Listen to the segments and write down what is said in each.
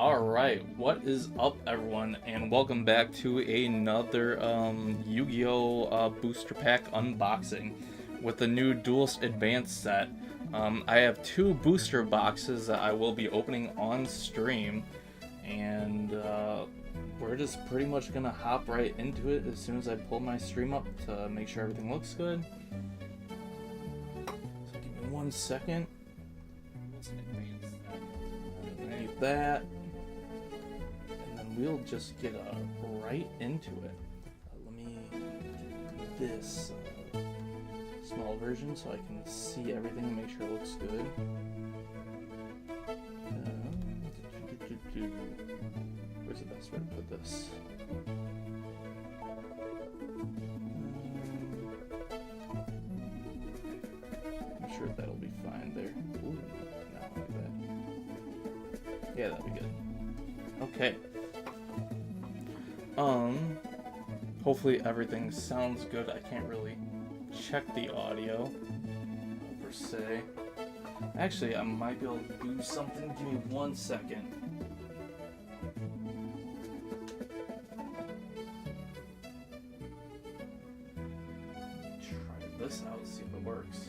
Alright, what is up everyone, and welcome back to another Yu-Gi-Oh! Booster Pack unboxing with the new Duelist Advanced set. I have two booster boxes that I will be opening on stream, and we're just pretty much gonna hop right into it as soon as I pull my stream up to make sure everything looks good. So give me 1 second. Underneath that. We'll just get right into it. Let me get this small version so I can see everything and make sure it looks good. Where's the best way to put this? I'm sure that'll be fine there. Ooh, not like that. Yeah, that'll be good. Okay. Hopefully everything sounds good. I can't really check the audio per se. Actually, I might be able to do something. Give me 1 second. Try this out, see if it works.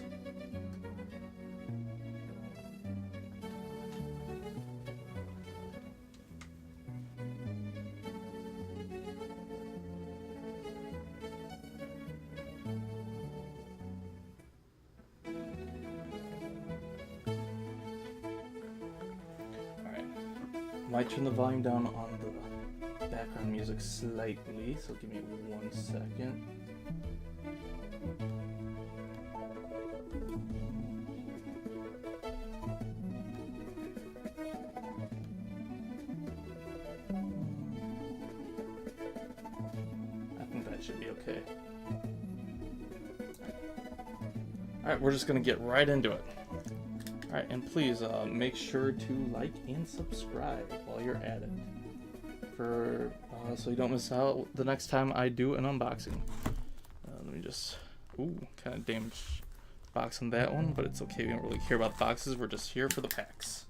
Might turn the volume down on the background music slightly, so give me 1 second. I think that should be okay. Alright, we're just gonna get right into it. Alright, and please make sure to like and subscribe while you're at it, so you don't miss out the next time I do an unboxing. Let me just, kind of damaged box on that one, but it's okay. We don't really care about the boxes. We're just here for the packs.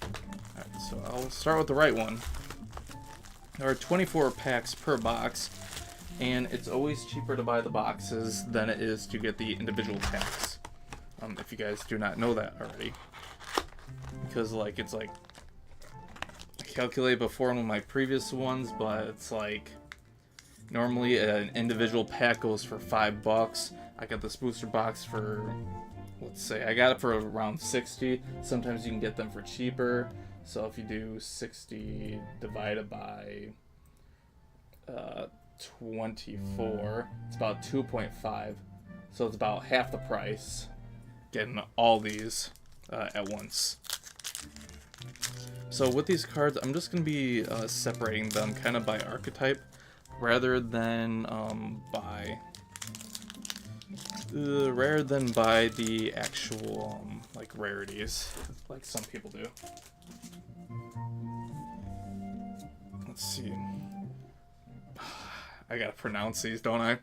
Alright, so I'll start with the right one. There are 24 packs per box, and it's always cheaper to buy the boxes than it is to get the individual packs. If you guys do not know that already, because it's like I calculated before in one of my previous ones, but it's like normally an individual pack goes for $5. I got this booster box for, let's say I got it for around 60. Sometimes you can get them for cheaper, so if you do 60 divided by 24, it's about 2.5, so it's about half the price getting all these at once. So with these cards, I'm just going to be separating them kind of by archetype rather than by the actual like rarities, like some people do. Let's see. I gotta pronounce these, don't I?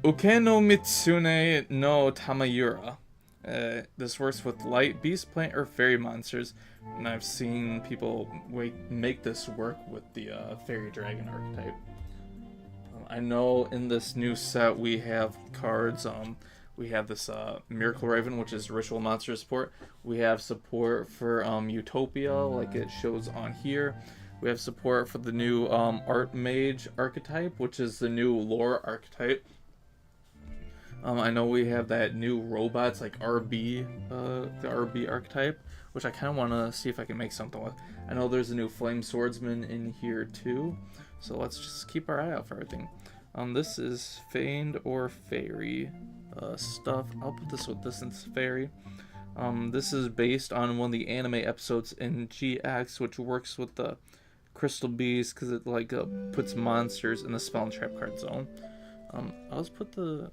Uke no Mitsune no Tamayura. This works with light, beast, plant, or fairy monsters, and I've seen people make this work with the fairy dragon archetype. I know in this new set we have cards. We have this Miracle Raven, which is ritual monster support. We have support for Utopia, like it shows on here. We have support for the new Art Mage archetype, which is the new lore archetype. I know we have that new robots like RB, the RB archetype, which I kind of want to see if I can make something with. I know there's a new Flame Swordsman in here too, so let's just keep our eye out for everything. This is Feigned or Fairy stuff. I'll put this with this since Fairy. This is based on one of the anime episodes in GX, which works with the Crystal Beast because it puts monsters in the Spell and Trap card zone. I'll just put the...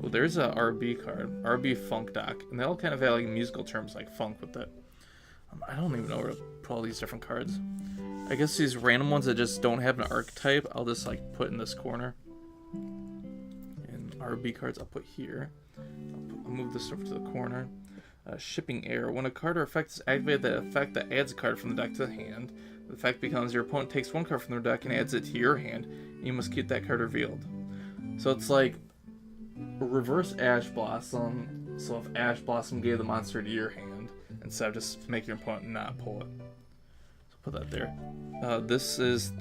Oh, there's a RB card, RB Funk Doc, and they all kind of have like musical terms like funk with it. I don't even know where to put all these different cards. I guess these random ones that just don't have an archetype, I'll just put in this corner. And RB cards I'll put here. I'll move this over to the corner. Shipping Error. When a card or effect is activated, the effect that adds a card from the deck to the hand. The effect becomes your opponent takes one card from their deck and adds it to your hand. And you must keep that card revealed. So it's like reverse Ash Blossom. So if Ash Blossom gave the monster to your hand, instead of just making your opponent not pull it. So put that there. This is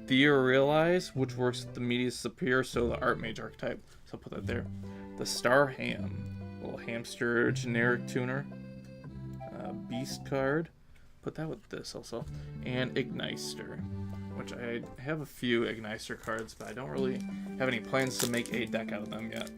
Theorialize, which works with the Media Superior, so the Archmage archetype. So put that there. The Star Ham. Little hamster generic tuner. Beast card. Put that with this also. And Ignister, which I have a few Ignister cards, but I don't really have any plans to make a deck out of them yet.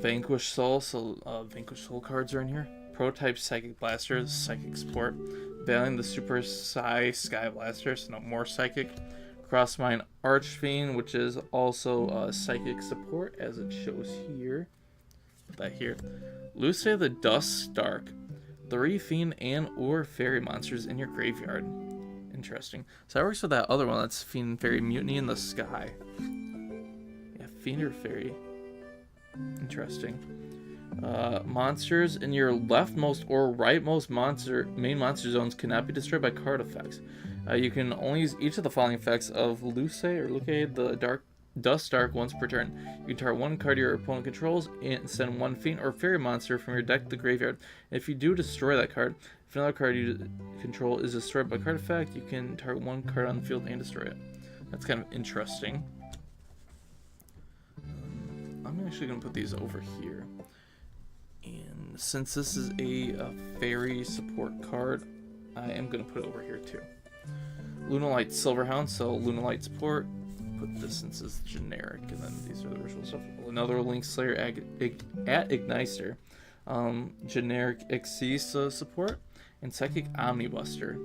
Vanquish Soul, so Vanquish Soul cards are in here. Prototype Psychic Blaster, Psychic Support. Valiant the Super Sky Blaster, so no more Psychic. Crossmine Archfiend, which is also Psychic Support, as it shows here. Put that here. Luce the Dusk Dark. 3 Fiend and or Fairy monsters in your graveyard. Interesting. So that works with that other one, that's Fiend Fairy Mutiny in the Sky. Yeah, Fiend or Fairy. Interesting. Monsters in your leftmost or rightmost main monster zones cannot be destroyed by card effects. You can only use each of the following effects of Luce or Luce the Dusk Dark once per turn. You can target one card your opponent controls and send one Fiend or Fairy monster from your deck to the graveyard. If you do destroy that card, if another card you control is destroyed by card effect, you can target one card on the field and destroy it. That's kind of interesting. I'm actually going to put these over here. And since this is a fairy support card, I am going to put it over here too. Lunalight Silverhound, so Lunalight support. Put this since it's generic, and then these are the original stuff. Another Link Slayer at Ignister. Generic Xyz support. And Psychic Omnibuster.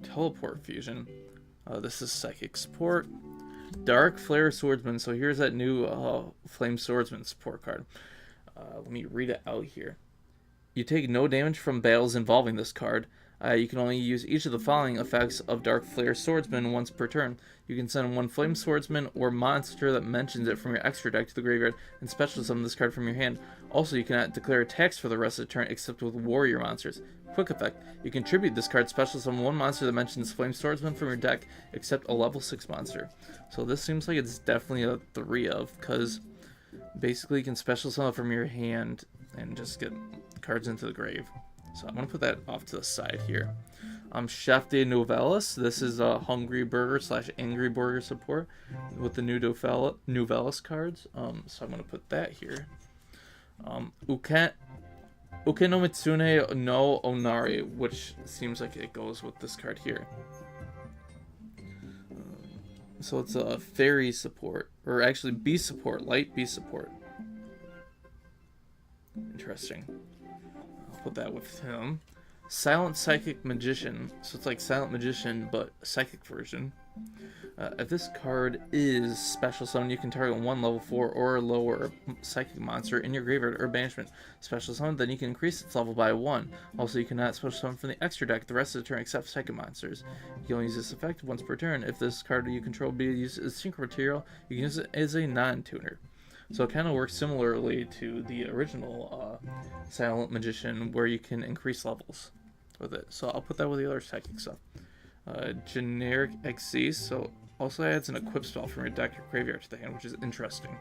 Teleport Fusion. This is Psychic Support. Dark Flare Swordsman. So here's that new Flame Swordsman support card. Let me read it out here. You take no damage from battles involving this card. You can only use each of the following effects of Dark Flare Swordsman once per turn. You can send one Flame Swordsman or monster that mentions it from your extra deck to the graveyard and special summon this card from your hand. Also, you cannot declare attacks for the rest of the turn except with warrior monsters. Quick effect. You can tribute this card special summon one monster that mentions Flame Swordsman from your deck except a level 6 monster. So this seems like it's definitely a 3 of, because basically you can special summon from your hand and just get cards into the grave. So I'm going to put that off to the side here. Chef de Novellis. This is a Hungry Burger / Angry Burger support with the new Novellis cards. So I'm going to put that here. Uke no Mitsune no Onari, which seems like it goes with this card here. So it's a fairy support, or actually beast support, light beast support. Interesting. I'll put that with him. Silent Psychic Magician. So it's like Silent Magician, but a psychic version. If this card is special summon, you can target one level 4 or lower psychic monster in your graveyard or banishment. Special summon, then you can increase its level by 1. Also, you cannot special summon from the extra deck the rest of the turn except psychic monsters. You can only use this effect once per turn. If this card you control be used as synchro material, you can use it as a non-tuner. So it kind of works similarly to the original Silent Magician, where you can increase levels with it. So I'll put that with the other psychic stuff. Generic Xyz, so also adds an equip spell from your deck or graveyard to the hand, which is interesting.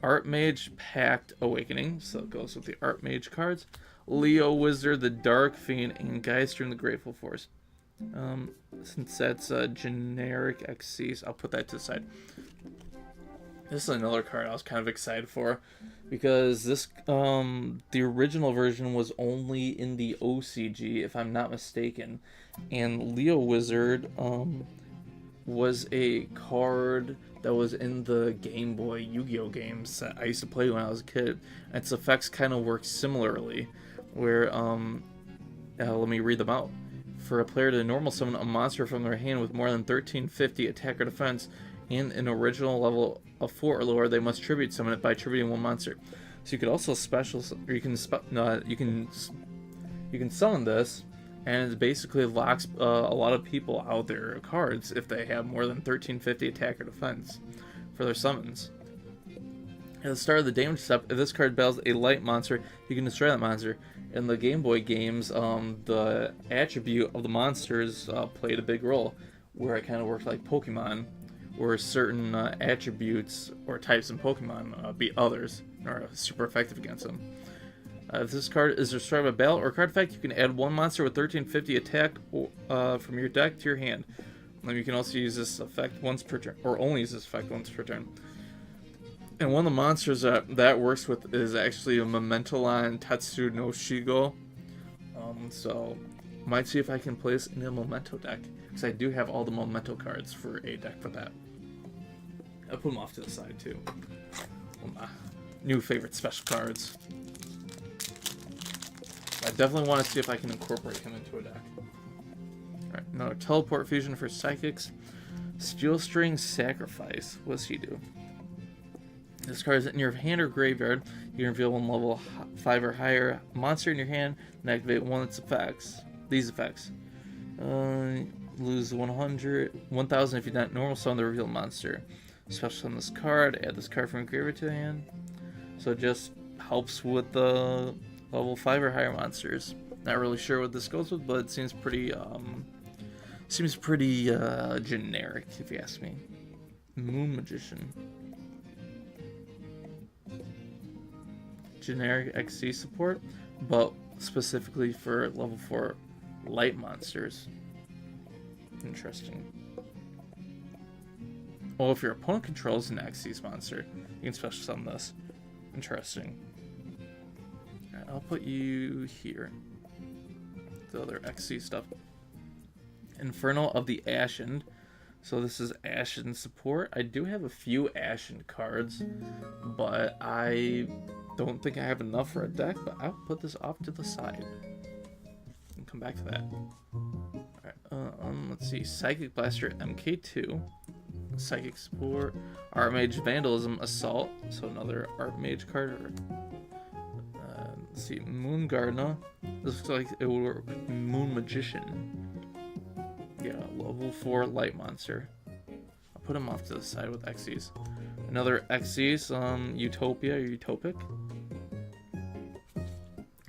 Archmage Pact Awakening, so it goes with the Archmage cards. Leo Wizard, the Dark Fiend, and Geistrum, the Grateful Force. Since that's a generic Xyz, I'll put that to the side. This is another card I was kind of excited for, because this the original version was only in the OCG, if I'm not mistaken, and Leo Wizard was a card that was in the Game Boy Yu-Gi-Oh games that I used to play when I was a kid. Its effects kind of work similarly, where let me read them out. For a player to normal summon a monster from their hand with more than 1350 attack or defense and an original level of 4 or lower, they must tribute summon it by tributing one monster. So you could also special, or you can summon this, and it basically locks a lot of people out their cards if they have more than 1350 attack or defense for their summons. At the start of the damage step, if this card battles a light monster, you can destroy that monster. In the Game Boy games, the attribute of the monsters played a big role, where it kind of worked like Pokemon, where certain attributes or types in Pokemon beat others, or are super effective against them. If this card is destroyed by battle or card effect, you can add one monster with 1350 attack from your deck to your hand. And you can also use this effect once per turn, or only use this effect once per turn. And one of the monsters that works with is actually a Mementoline Tetsu no Shigo. So, might see if I can play this in a Memento deck, because I do have all the Memento cards for a deck for that. I'll put them off to the side too. One of my new favorite special cards. I definitely want to see if I can incorporate him into a deck. Alright, another Teleport Fusion for Psychics. Steel String Sacrifice. What does he do? This card is in your hand or graveyard. You can reveal one level 5 or higher monster in your hand and activate one of its effects. These effects. Lose 1,000 if you don't normal summon the revealed monster. Special summon this card. Add this card from your graveyard to the hand. So it just helps with the level 5 or higher monsters. Not really sure what this goes with, but it seems pretty generic if you ask me. Moon Magician. Generic XC support, but specifically for level 4 light monsters. Interesting. Oh, if your opponent controls an XC's monster, you can special summon this. Interesting. Alright, I'll put you here. The other XC stuff. Infernal of the Ashen. So this is Ashen support. I do have a few Ashen cards, but I don't think I have enough for a deck, but I'll put this off to the side and come back to that. Alright, let's see. Psychic Blaster MK2. Psychic support. Archmage Vandalism Assault. So another Archmage card. Let's see. Moon Gardener. This looks like it would work with Moon Magician. Yeah, level 4 light monster. I'll put him off to the side with Xyz. Another Xyz, Utopia or Utopic.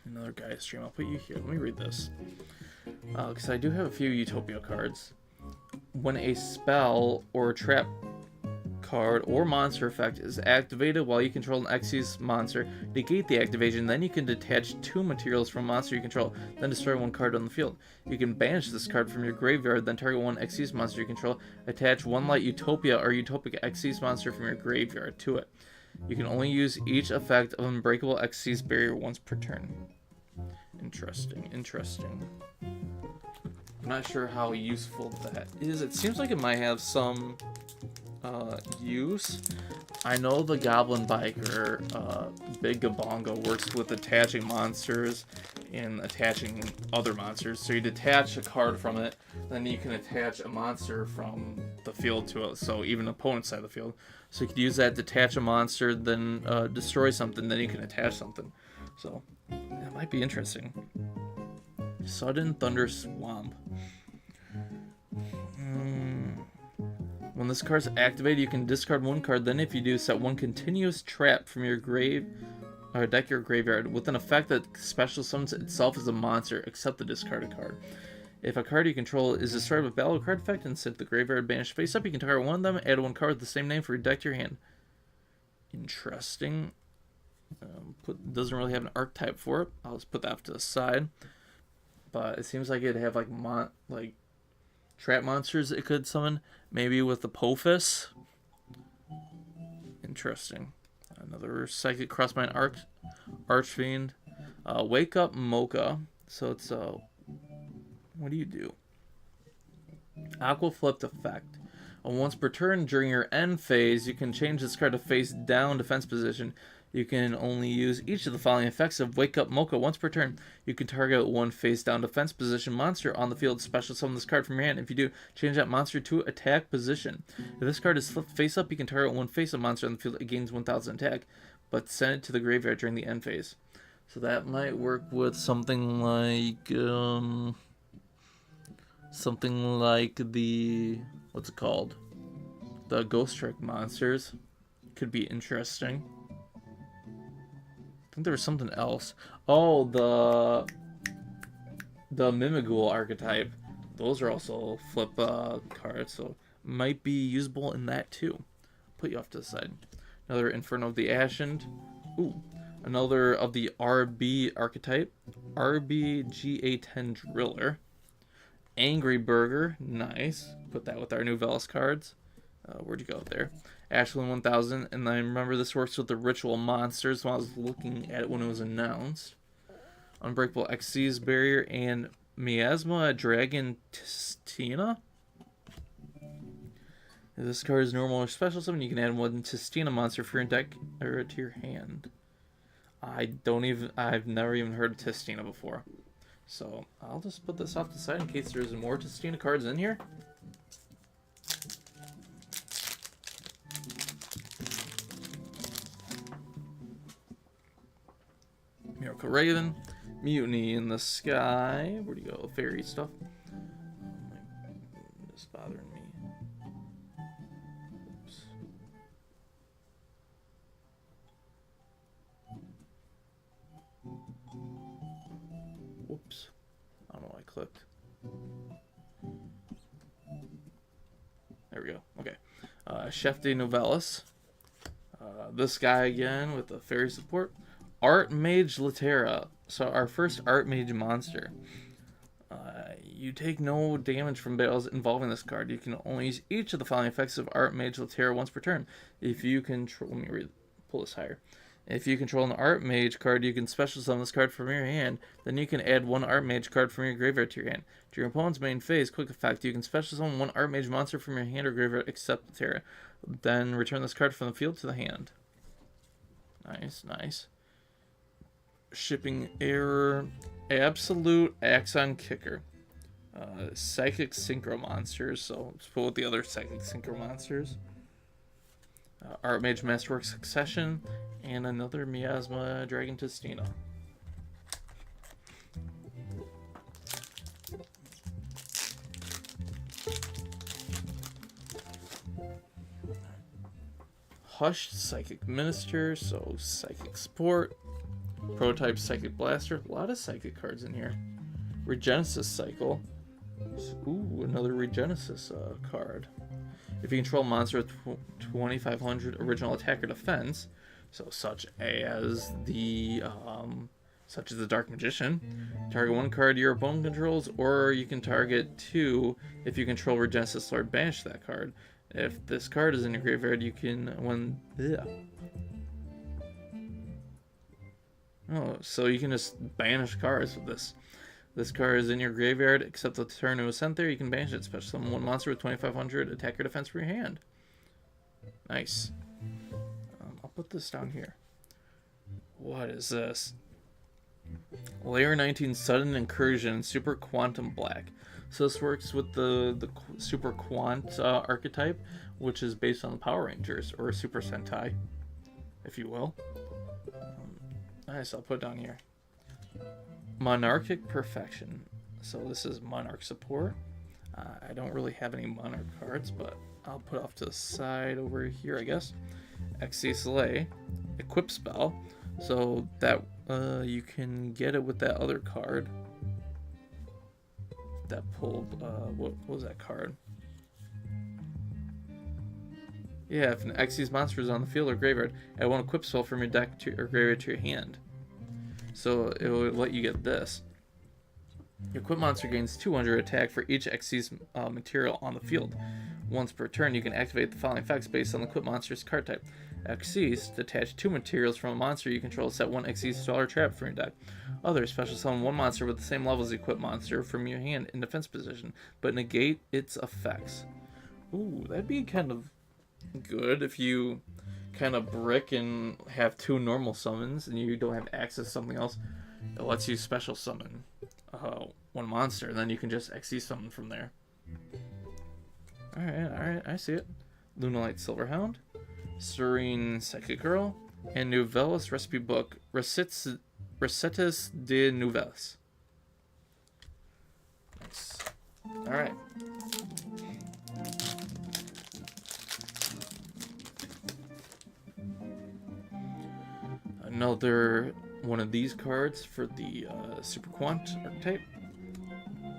Another Gaia Stream. I'll put you here. Let me read this. Because I do have a few Utopia cards. When a spell or trap card or monster effect is activated while you control an Xyz monster, negate the activation, then you can detach 2 materials from a monster you control, then destroy 1 card on the field. You can banish this card from your graveyard, then target 1 Xyz monster you control, attach 1 light Utopia or Utopic Xyz monster from your graveyard to it. You can only use each effect of Unbreakable Xyz Barrier once per turn. Interesting, interesting. I'm not sure how useful that is. It seems like it might have some use. I know the Goblin Biker, Big Gabonga, works with attaching monsters and attaching other monsters. So you detach a card from it, then you can attach a monster from the field to it, so even opponent's side of the field. So you could use that, detach a monster, then destroy something, then you can attach something. So that might be interesting. Sudden Thunder Swamp. When this card is activated, you can discard 1 card. Then, if you do, set 1 continuous trap from your grave or deck your graveyard with an effect that special summons itself as a monster, except the discarded card. If a card you control is destroyed with battle card effect and set the graveyard banished face up, you can target 1 of them, add 1 card with the same name for your deck to your hand. Interesting. Doesn't really have an archetype for it. I'll just put that to the side. But it seems like it'd have like trap monsters it could summon, maybe with the Pophis. Interesting. Another Psychic Crossbind Archfiend. Wake Up Mocha. So it's what do you do? Aqua Flipped effect. Once per turn during your end phase, you can change this card to face down defense position. You can only use each of the following effects of Wake Up Mocha once per turn. You can target one face-down defense position monster on the field. Special summon this card from your hand. If you do, change that monster to attack position. If this card is flipped face-up, you can target one face-up monster on the field. It gains 1,000 attack, but send it to the graveyard during the end phase. So that might work with something like the, what's it called? The Ghost Trick monsters. Could be interesting. I think there was something else. Oh, the Mimighoul archetype. Those are also flip cards, so might be usable in that too. Put you off to the side. Another Inferno of the Ashened. Ooh, another of the RB archetype. RBGA10 Driller. Angry Burger, nice. Put that with our new Velas cards. Where'd you go there? Ashland 1000, and I remember this works with the Ritual Monsters when I was looking at it when it was announced. Unbreakable Xyz Barrier and Miasma Dragon Tistina. If this card is normal or special summon, you can add one Tistina monster for your deck or to your hand. I've never even heard of Tistina before. So I'll just put this off to the side in case there's more Tistina cards in here. Miracle Raven, Mutiny in the Sky. Where'd you go? Fairy stuff. It's bothering me. Oops. Whoops. I don't know why I clicked. There we go. Okay. Chef de Novellis. This guy again with the fairy support. Archmage Latera. So our first Archmage monster. You take no damage from battles involving this card. You can only use each of the following effects of Archmage Latera once per turn. If you control, let me pull this higher. If you control an Archmage card, you can special summon this card from your hand. Then you can add one Archmage card from your graveyard to your hand. To your opponent's main phase, quick effect, you can special summon one Archmage monster from your hand or graveyard except Latera. Then return this card from the field to the hand. Nice, nice. Shipping Error, Absolute Axon Kicker, Psychic Synchro Monsters, so let's put with the other Psychic Synchro Monsters, Archmage Masterwork Succession, and another Miasma Dragon Tistina. Hushed Psychic Minister, so Psychic Support. Prototype Psychic Blaster. A lot of Psychic cards in here. Regenesis Cycle. Ooh, another Regenesis card. If you control a monster with 2,500 original attack or defense, so such as the Dark Magician, target one card your opponent controls, or you can target two if you control Regenesis Lord, banish that card. If this card is in your graveyard, you can Oh, so you can just banish cards with this. This card is in your graveyard, except the turn it was sent there, you can banish it. Special summon one monster with 2,500 attack or defense for your hand. Nice. I'll put this down here. What is this? Layer 19 Sudden Incursion Super Quantum Black. So this works with the Super Quant archetype, which is based on the Power Rangers, or Super Sentai, if you will. Nice, I'll put it down here. Monarchic Perfection. So this is Monarch support. I don't really have any Monarch cards, but I'll put off to the side over here, I guess. Xyz Slay. Equip Spell. So that you can get it with that other card. That pulled, what was that card? Yeah, if an Xyz monster is on the field or graveyard, add one equip spell from your deck to or graveyard to your hand. So it will let you get this. Your equip monster gains 200 attack for each Xyz material on the field. Once per turn, you can activate the following effects based on the equip monster's card type. Xyz, detach two materials from a monster you control, set one Xyz spell or trap from your deck. Other, special summon one monster with the same level as the equip monster from your hand in defense position, but negate its effects. Ooh, that'd be kind of good if you kind of brick and have 2 normal summons and you don't have access to something else, it lets you special summon 1 monster, and then you can just XC summon from there. Alright, I see it. Lunalight Silverhound, Serene Psychic Girl, and Duelist Recipe Book, Recettes de Nouvelles. Nice. Alright. Another one of these cards for the Super Quant archetype.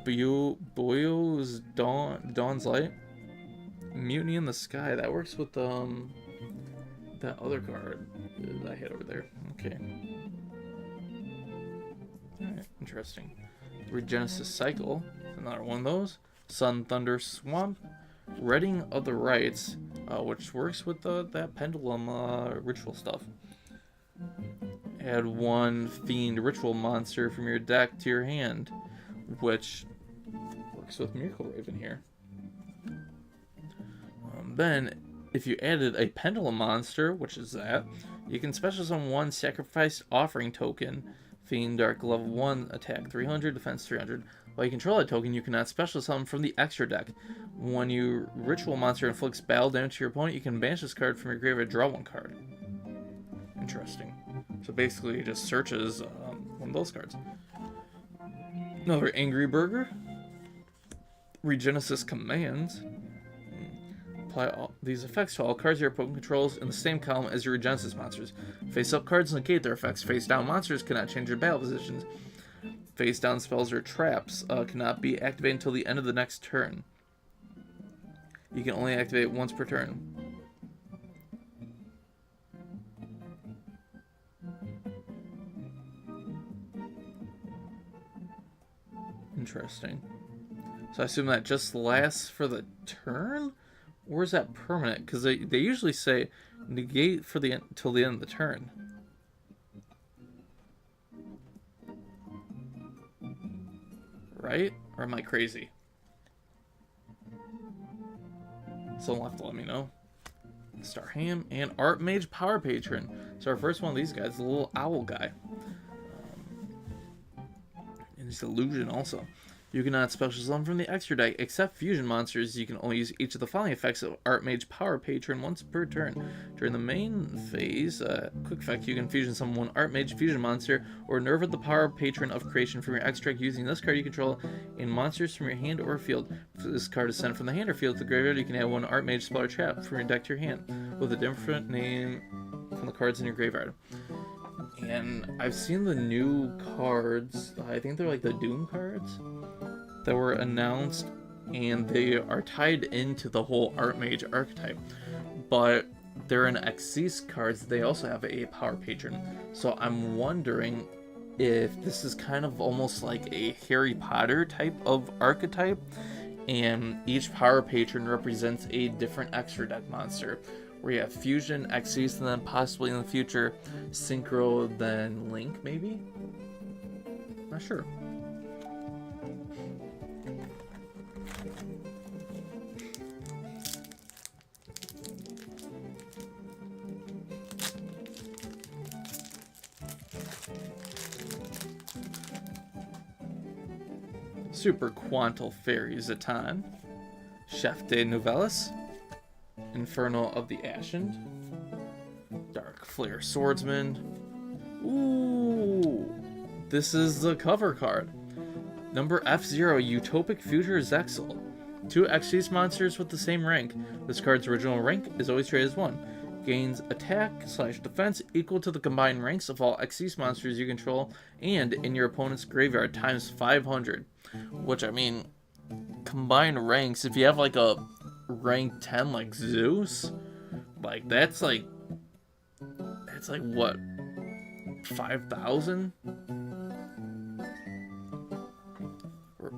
Boyo's Dawn's Light. Mutiny in the Sky. That works with that other card that I had over there. Okay. Alright, interesting. Regenesis Cycle. Another one of those. Sun Thunder Swamp. Reading of the Rites, which works with that pendulum ritual stuff. Add 1 Fiend Ritual monster from your deck to your hand, which works with Miracle Raven here. Then, if you added a Pendulum monster, which is that, you can special summon 1 Sacrificed Offering token, Fiend Dark level 1, attack 300, defense 300. While you control that token, you cannot special summon from the extra deck. When your Ritual monster inflicts battle damage to your opponent, you can banish this card from your graveyard, draw 1 card. Interesting. So basically, it just searches one of those cards. Another Angry Burger. Regenesis Commands. Apply all these effects to all cards your opponent controls in the same column as your Regenesis monsters. Face up cards negate their effects. Face down monsters cannot change their battle positions. Face down spells or traps cannot be activated until the end of the next turn. You can only activate once per turn. Interesting. So I assume that just lasts for the turn? Or is that permanent? Because they usually say negate for the till the end of the turn. Right? Or am I crazy? Someone will have to let me know. Starham and Art Mage Power Patron. So our first one of these guys, the little owl guy. And his illusion also. You cannot special summon from the extra deck except fusion monsters. You can only use each of the following effects of Art Mage Power Patron once per turn. During the main phase, quick effect, you can fusion summon 1 Art Mage fusion monster or Nerve of the Power Patron of Creation from your extra deck using this card you control in monsters from your hand or field. If this card is sent from the hand or field to the graveyard, you can add 1 Art Mage spell or trap from your deck to your hand with a different name from the cards in your graveyard. And I've seen the new cards, I think they're like the Doom cards, that were announced, and they are tied into the whole Archmage archetype. But they're in Xyz cards, they also have a Power Patron. So I'm wondering if this is kind of almost like a Harry Potter type of archetype, and each Power Patron represents a different extra deck monster. Where you have Fusion, Xyz, and then possibly in the future, Synchro, then Link, maybe? Not sure. Super Quantal Fairy Zatan, Chef de Nouvelles, Inferno of the Ashen, Dark Flare Swordsman. Ooh, this is the cover card. Number F0, Utopic Future Zexal. 2 Xyz monsters with the same rank. This card's original rank is always traded as 1. Gains attack/defense equal to the combined ranks of all Xyz monsters you control and in your opponent's graveyard times 500. Which, I mean, combined ranks, if you have like a rank 10 like Zeus, like that's like what, 5,000?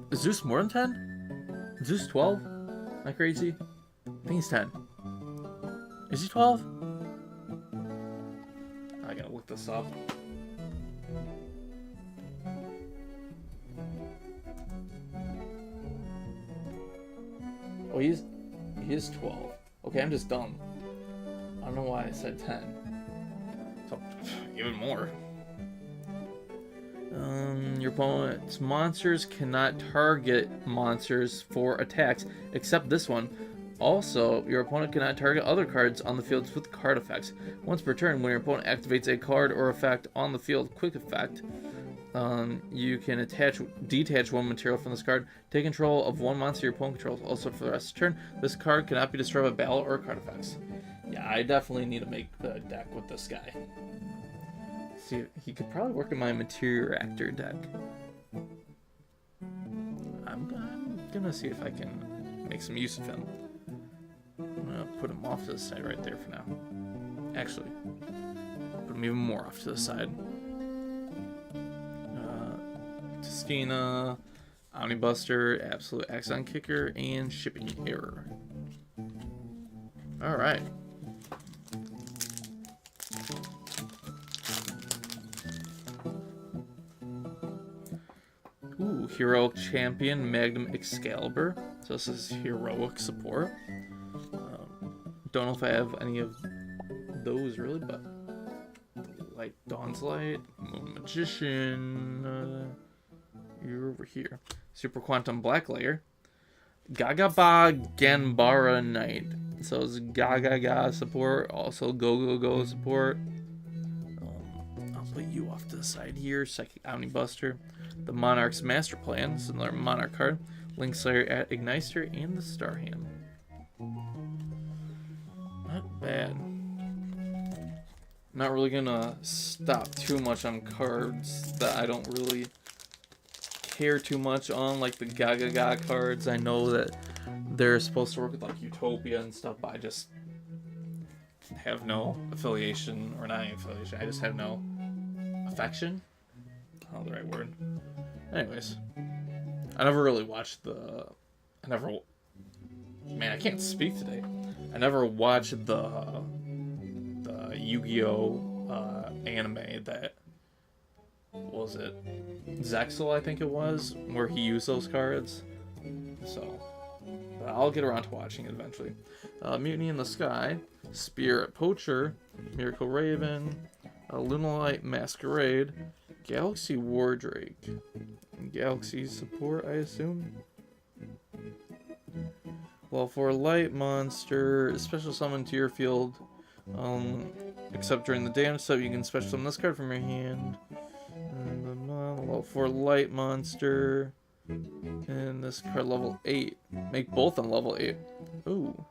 Is Zeus more than 10? Is Zeus 12? Am I crazy? I think he's 10. Is he 12? I gotta look this up. Oh, he is 12. Okay, I'm just dumb. I'm don't know why I said 10. So, even more. Your opponent's monsters cannot target monsters for attacks, except this one. Also, your opponent cannot target other cards on the field with card effects. Once per turn, when your opponent activates a card or effect on the field, quick effect, you can detach one material from this card. Take control of one monster your opponent controls. Also, for the rest of the turn, this card cannot be destroyed by battle or card effects. Yeah, I definitely need to make the deck with this guy. See, he could probably work in my Materia Reactor deck. I'm gonna see if I can make some use of him. I'm gonna put him off to the side right there for now. Actually, put him even more off to the side. Testina, Omnibuster, Absolute Accent Kicker, and Shipping Error. Alright. Ooh, Heroic Champion, Magnum Excalibur. So this is heroic support. Don't know if I have any of those really, but Light Dawn's Light, Moon Magician, you're over here. Super Quantum Black Layer, Gagaba Ganbara Knight. So it's Gagaga support, also Go support. I'll put you off to the side here. Psychic Omnibuster, the Monarch's Master Plan, this is another Monarch card. Link Slayer at Igniter, and the Star Hand. Not bad. I'm not really gonna stop too much on cards that I don't really care too much on, like the Gagaga cards. I know that they're supposed to work with like Utopia and stuff, but I just have no affiliation, or not any affiliation, I just have no affection. I don't know the right word. Anyways, I never really watched the... Man, I can't speak today. I never watched the Yu-Gi-Oh! Anime that... What was it? Zexal, I think it was, where he used those cards. So, but I'll get around to watching it eventually. Mutiny in the Sky, Spirit Poacher, Miracle Raven, Lunalight Masquerade, Galaxy Wardrake, Galaxy Support, I assume. Well, for a light monster, special summon to your field, except during the damage step, you can special summon this card from your hand. Well, for a light monster, and this card level 8. Make both on level 8. Ooh.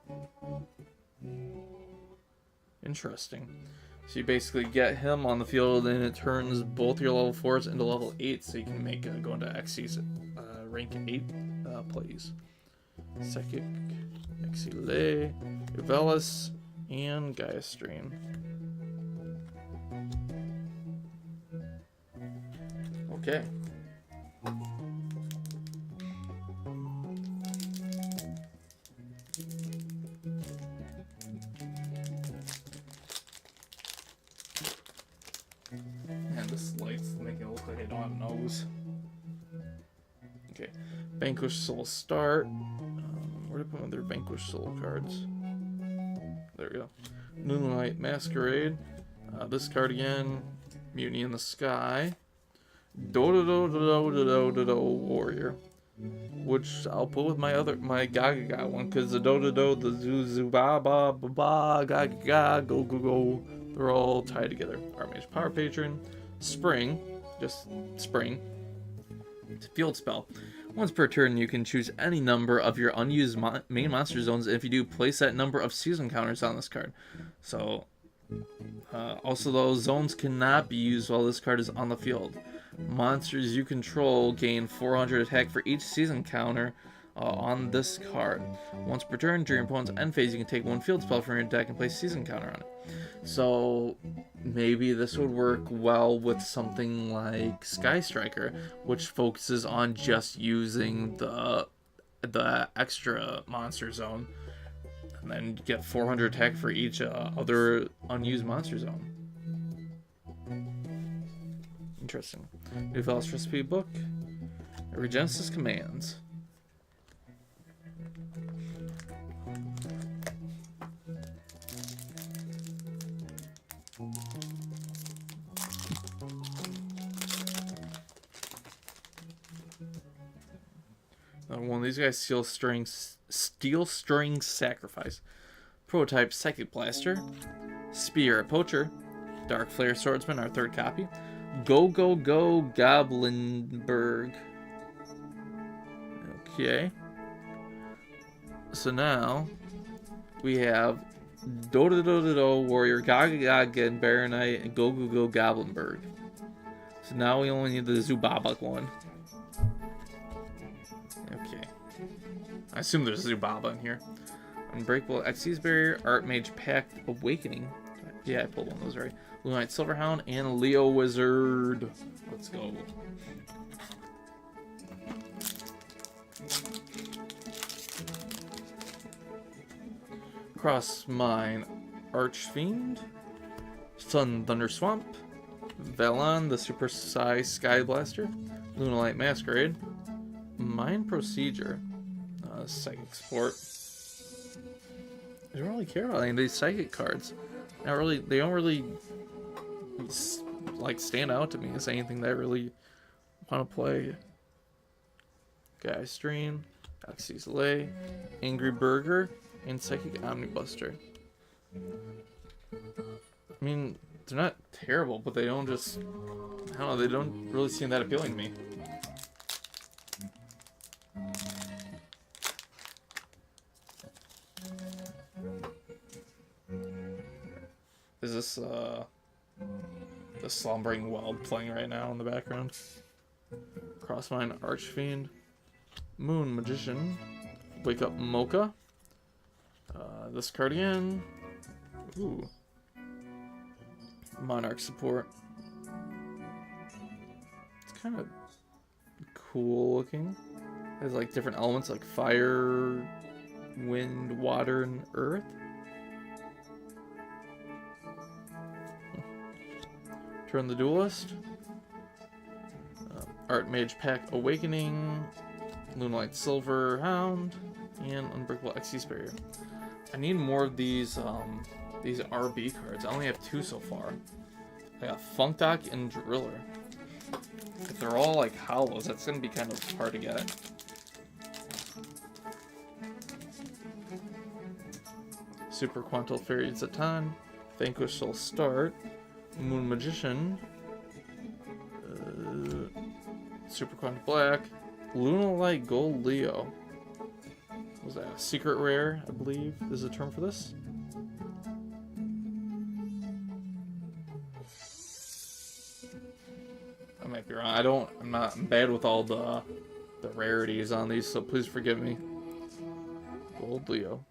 Interesting. So you basically get him on the field, and it turns both your level 4s into level 8, so you can make go into XC's rank 8 plays. Psychic, Exile, Uvelis, and Gaia Strain. Okay. And this light's making it look like I don't have a nose. Okay. Vanquish Soul start. Where did I put my other Vanquish Soul cards? There we go. Moonlight Masquerade. This card again. Mutiny in the Sky. Do Warrior. Which I'll put with my Gagaga one, because the Do, the Zuzu, Ba Ba Ba Ba, Gagaga, Go, they're all tied together. Archmage Power Patron. Spring. Just Spring. It's a field spell. Once per turn, you can choose any number of your unused main monster zones, and if you do, place that number of season counters on this card. So, also those zones cannot be used while this card is on the field. Monsters you control gain 400 attack for each season counter on this card. Once per turn, during your opponent's end phase, you can take one field spell from your deck and place season counter on it. So maybe this would work well with something like Sky Striker, which focuses on just using the extra monster zone, and then get 400 attack for each other unused monster zone. Interesting. New Velas Recipe Book. Regenesis Commands. One of these guys, Steel String Sacrifice. Prototype Psychic Blaster. Spear Poacher. Dark Flare Swordsman, our third copy. Go Go Go Goblinberg. Okay. So now we have Do Warrior, Gaga Gaga, and Baronite, and Go Go Go Goblinberg. So now we only need the Zubabak one. Okay. I assume there's Zubaba in here. Unbreakable Xyz Barrier, Archmage Pact Awakening. Yeah, I pulled one of those right. Lunite Silverhound, and Leo Wizard. Let's go. Cross Mine Archfiend, Sun Thunder Swamp, Velon the Super Size Sky Blaster, Lunalite Masquerade, Mine Procedure, Psychic Support. I don't really care about any of these psychic cards. Not really. They don't really like stand out to me as anything that I really want to play. Guy Stream, Oxy's Lay, Angry Burger, and Psychic Omnibuster. I mean, they're not terrible, but they don't just... I don't know, they don't really seem that appealing to me. Is this, the Slumbering Weld playing right now in the background? Crossmine Archfiend, Moon Magician, Wake Up Mocha, this card again, ooh, Monarch Support. It's kind of cool looking. It has like different elements like fire, wind, water, and earth. Turn the Duelist, Archmage Pact Awakening, Lunalite Silverhound, and Unbreakable Xyz Barrier. I need more of these RB cards. I only have 2 so far. I got Funk Doc and Driller. If they're all like hollows, that's gonna be kind of hard to get. Super Quantal Fairy Zatan, Vanquish Soul Start, Moon Magician, Super Quantum Black, Lunalite Gold Leo. What was that? A secret rare, I believe, is the term for this. I might be wrong. I'm bad with all the rarities on these, so please forgive me. Gold Leo.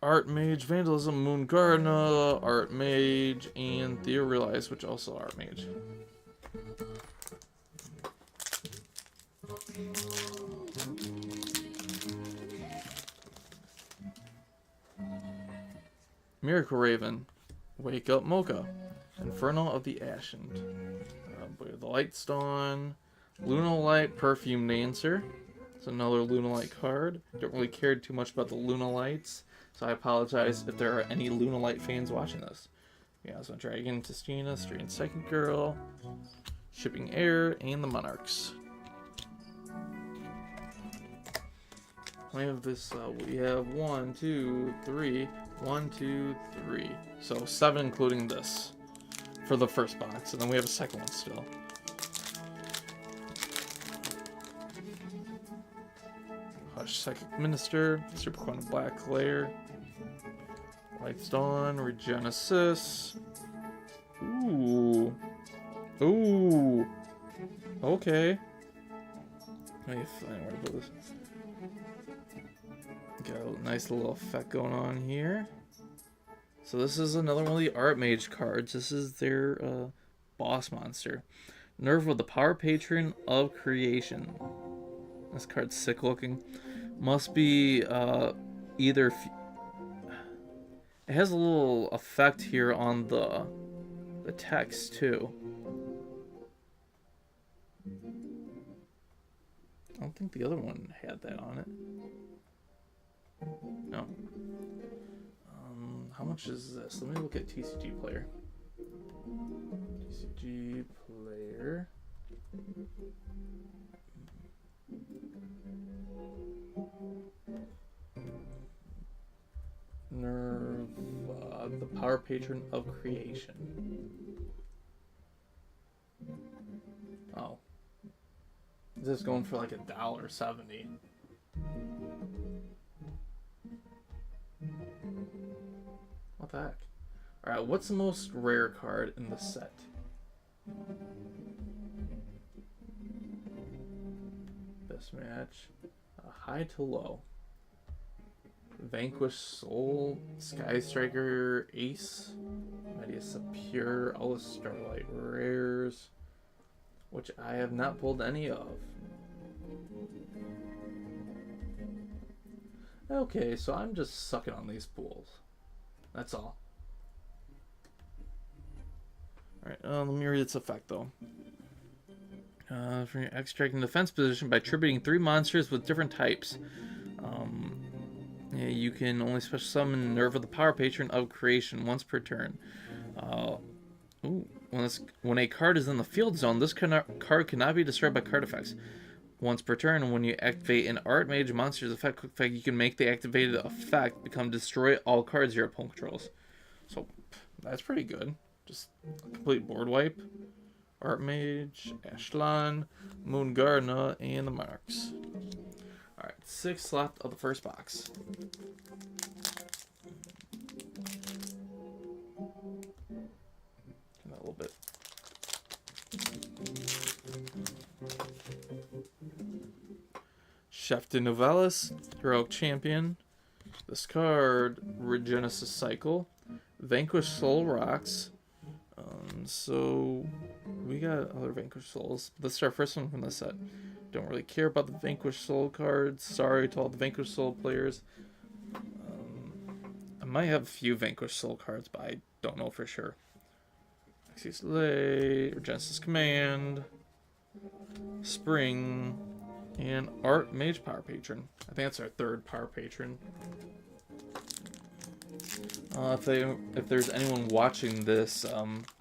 Archmage, Vandalism, Moon Gardener, Archmage, and Theorealize, which also Archmage. Miracle Raven, Wake Up Mocha, Inferno of the Ashen, the Lightstone, Lunalite Perfume Dancer. It's another Lunalite card. Don't really care too much about the Lunalites, so I apologize if there are any Lunalite fans watching this. Yeah, so Dragon, Tistina, Strange Psychic Girl, Shipping Air, and the Monarchs. We have this, we have 1, 2, 3, 1, 2, 3. So 7 including this for the first box, and then we have a second one still. Hush Psychic Minister, Super Quantum Black Layer, Lights Dawn, Regenesis. Ooh. Ooh. Okay. Let me find where to put this. Got a nice little effect going on here. So this is another one of the Archmage cards. This is their boss monster. Nerve with the Power Patron of Creation. This card's sick looking. Must be either... It has a little effect here on the text too. I don't think the other one had that on it. No. How much is this? Let me look at TCG Player. TCG Player. Nerve, the power patron of creation. Oh. This is going for like $1.70. What the heck? Alright, what's the most rare card in the set? Best match. High to low. Vanquish Soul, Sky Striker, Ace, Medius Pure, all the Starlight Rares, which I have not pulled any of. Okay, so I'm just sucking on these pools. That's all. Alright, let me read its effect though. For your extracting defense position by tributing 3 monsters with different types. Yeah, you can only special summon Nerve of the Power Patron of Creation once per turn. When a card is in the field zone, this card cannot be destroyed by card effects. Once per turn, when you activate an Archmage monster's effect, you can make the activated effect become destroy all cards your opponent controls. So, that's pretty good. Just a complete board wipe. Archmage, Ashlan, Moongarna, and the Marks. Alright, 6 left of the first box. A little bit. Chef de Novellis, Heroic Champion. This card, Regenesis Cycle. Vanquish Soul Rocks. So we got other Vanquish Souls. This is our first one from this set. Don't really care about the Vanquish Soul cards. Sorry to all the Vanquish Soul players. I might have a few Vanquish Soul cards, but I don't know for sure. Excuse Lay, Regenesis Command, Spring, and Archmage Power Patron. I think that's our 3rd Power Patron. If there's anyone watching this,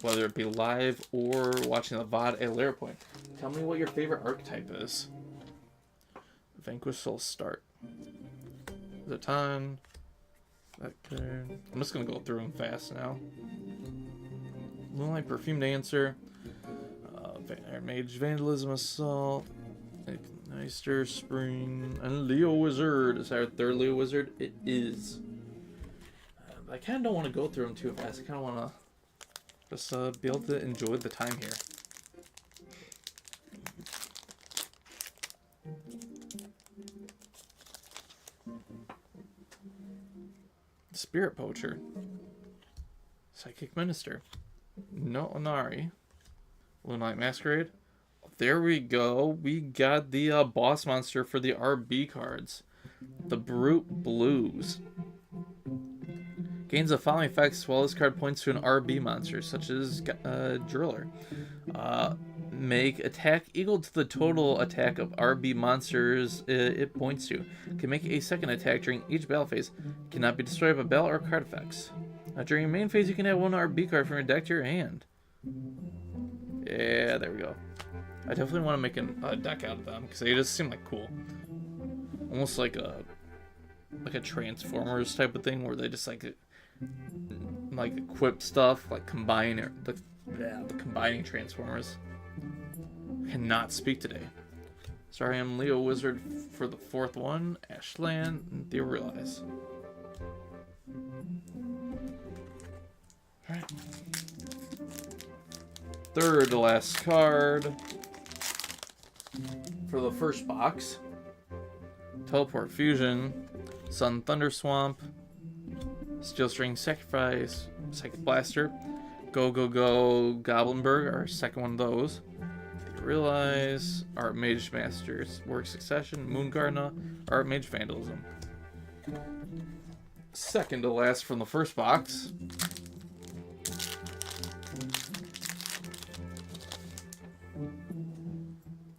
whether it be live or watching the VOD at later point, tell me what your favorite archetype is. Vanquish Soul start. Zatan. That card. I'm just gonna go through them fast now. Moonlight Perfume Dancer. Mage Vandalism Assault. Igniter Spring. And Leo Wizard. Is our 3rd Leo Wizard? It is. I kind of don't want to go through them too fast. I kind of want to just be able to enjoy the time here. Spirit Poacher. Psychic Minister. No Onari. Moonlight Masquerade. There we go. We got the boss monster for the RB cards. The Brute Blues. Gains the following effects while this card points to an RB monster, such as Driller. Make attack equal to the total attack of RB monsters it points to. Can make a second attack during each battle phase. Cannot be destroyed by battle or card effects. During your main phase, you can add 1 RB card from your deck to your hand. Yeah, there we go. I definitely want to make a deck out of them because they just seem like cool. Almost like a Transformers type of thing where they just like equip stuff, like combine the combining Transformers. I cannot speak today. Sorry, I'm Leo Wizard for the 4th one. Ashland and Duelist. Alright. 3rd to last card for the first box. Teleport Fusion, Sun Thunder Swamp, Steel String Sacrifice, Psychic Blaster, Go Go Go Goblinberg, our 2nd one of those. Realize, Archmage Masters, Work Succession, Moongarna, Archmage Vandalism. 2nd to last from the first box.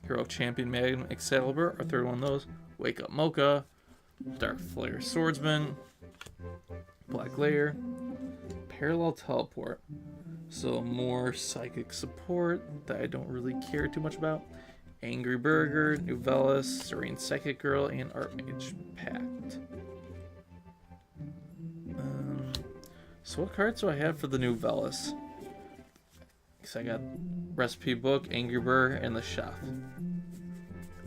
Heroic Champion Magnum Excalibur, our 3rd one of those. Wake Up Mocha, Dark Flare Swordsman, Black Layer, Parallel Teleport, So more psychic support that I don't really care too much about. Angry Burger, Duelist, Serene Psychic Girl, and Archmage Pact. So what cards do I have for the Duelist? Because I got Recipe Book, Angry Burger, and the Chef.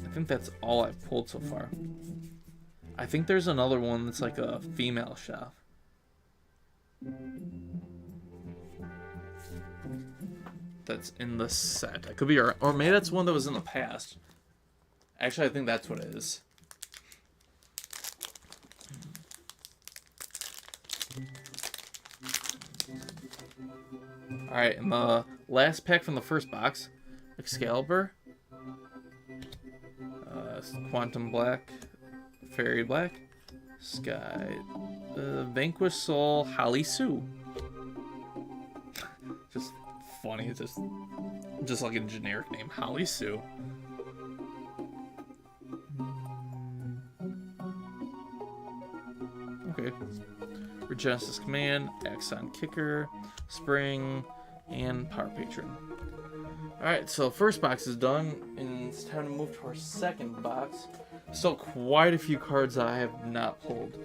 I think that's all I've pulled so far. I think there's another one that's like a female chef. That's in the set. I could be, or maybe that's one that was in the past. Actually, I think that's what it is. Alright, and the last pack from the first box. Excalibur. Quantum Black. Fairy Black. Sky. Vanquished Soul. Holly Sue. Just funny. It's just like a generic name. Holly Sue. Okay. Regenesis Command. Axon Kicker. Spring. And Power Patron. Alright, so first box is done, and it's time to move to our second box. Still quite a few cards I have not pulled.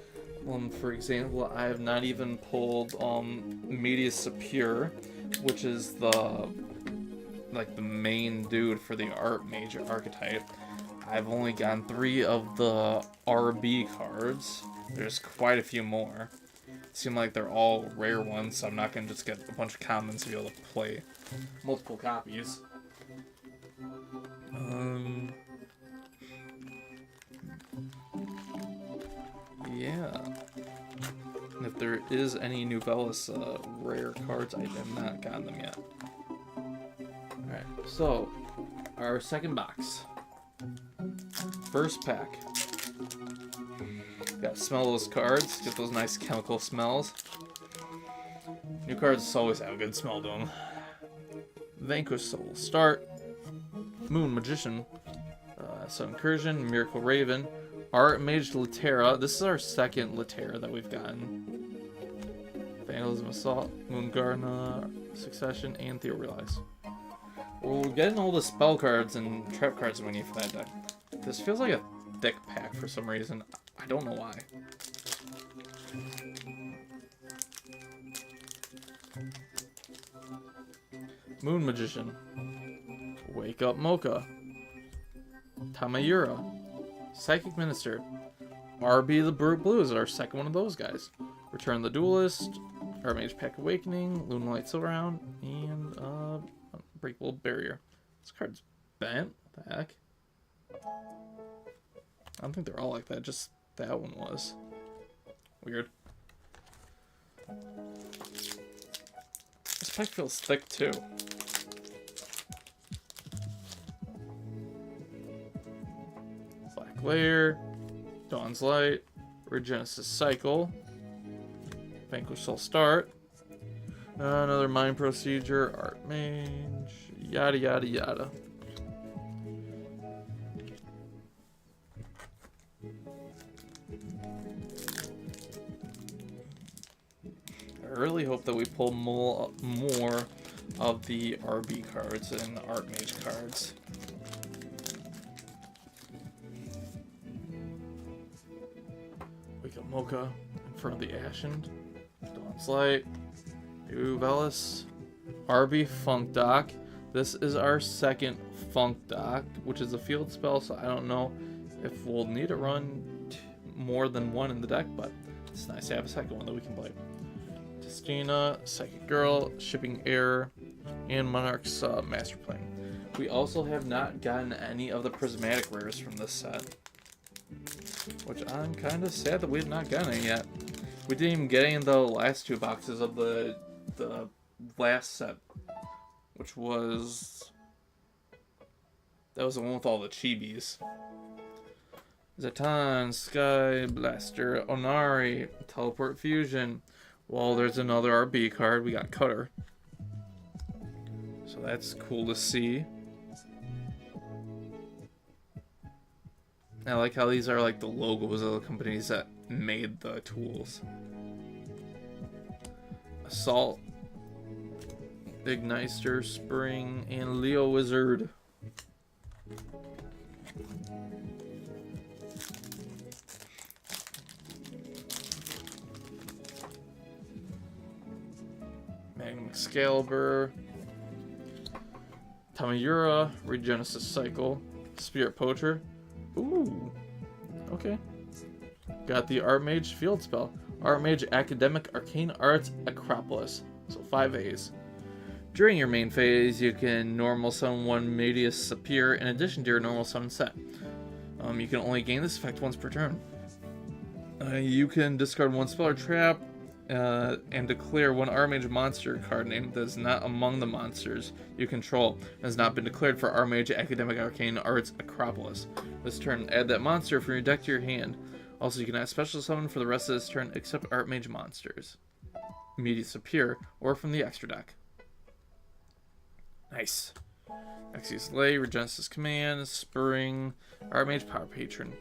For example, I have not even pulled Medius Superior, which is the main dude for the Archmage archetype. I've only gotten 3 of the RB cards. There's quite a few more. It seems like they're all rare ones, so I'm not going to just get a bunch of commons to be able to play multiple copies. Yeah. And if there is any Duelist rare cards, I have not gotten them yet. Alright, so our second box. First pack. Gotta smell those cards, get those nice chemical smells. New cards always have a good smell to them. Vanquish Soul, Start. Moon Magician. Sun Incursion, Miracle Raven. Archmage Latera. This is our second Latera that we've gotten. Vandalism Assault, Moon Gardener, Succession, and Theorize. We're getting all the spell cards and trap cards we need for that deck. This feels like a thick pack for some reason. I don't know why. Moon Magician. Wake Up Mocha. Tamayura. Psychic Minister. RB the Brute Blue is our second one of those guys. Return the Duelist. Archmage Pack Awakening. Lunalight Silverhound. And Breakable Barrier. This card's bent. What the heck? I don't think they're all like that. Just that one was. Weird. This pack feels thick too. Black Lair. Dawn's Light. Regenesis Cycle. Vanquish Soul Start. Another Mind Procedure. Archmage. Yada yada yada. I really hope that we pull more of the RB cards and the Archmage cards. Wake Up Mocha in front of the Ashen. Dawn's Light. Duelist. RB Funk Doc. This is our second Funk Doc, which is a field spell, so I don't know if we'll need to run more than one in the deck, but it's nice to have a second one that we can play. Testina, Psychic Girl, Shipping Error, and Monarch's Master Plan. We also have not gotten any of the Prismatic Rares from this set, which I'm kind of sad that we have not gotten any yet. We didn't even get any in the last 2 boxes of the last set, which was... that was the one with all the chibis. Zatan, Sky Blaster, Onari, Teleport Fusion. Well, there's another RB card. We got Cutter. So that's cool to see. I like how these are like the logos of the companies that made the tools. Assault. Igniter, Spring, and Leo Wizard. Magnum Excalibur, Tamayura, Regenesis Cycle, Spirit Poacher. Ooh, okay. Got the Archmage Field Spell. Archmage Academic Arcane Arts Acropolis. So 5 A's. During your main phase, you can normal summon one Medius Sapir in addition to your normal summon set. You can only gain this effect once per turn. You can discard one spell or trap and declare one Archmage monster card name that is not among the monsters you control and has not been declared for Archmage Academic Arcane Arts Acropolis. This turn, add that monster from your deck to your hand. Also, you can add special summon for the rest of this turn except Archmage monsters. Medius Appear, or from the extra deck. Nice. Exeus Lay, Regenesis Command, Spring, Archmage Power Patron.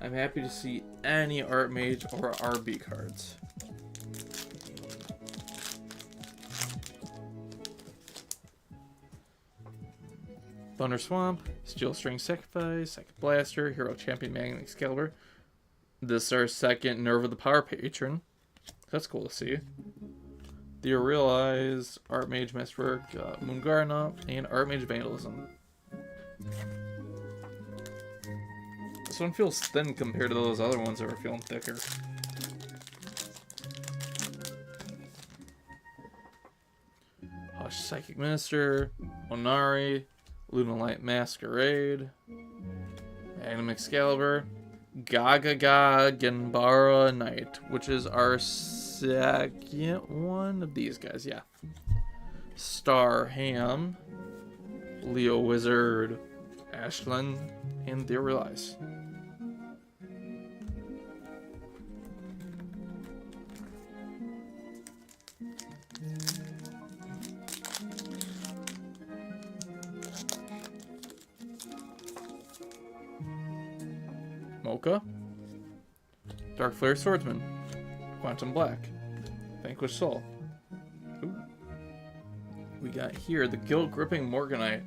I'm happy to see any Archmage or RB cards. Thunder Swamp, Steel String Sacrifice, Psychic Blaster, Hero Champion Magnum Excalibur. This is our second Nerva the Power Patron. That's cool to see. Theorealize, Archmage Masterwork, Moongarna, and Archmage Vandalism. This one feels thin compared to those other ones that were feeling thicker. Hush Psychic Minister, Onari, Lunalight Masquerade, Magnum Excalibur, Gagaga Genbara Knight, which is our second one of these guys, yeah. Star Ham, Leo Wizard, Ashland, and Theorealize. Mocha, Dark Flare Swordsman, Quantum Black, Vanquished Soul. Ooh. We got here the Guilt Gripping Morganite,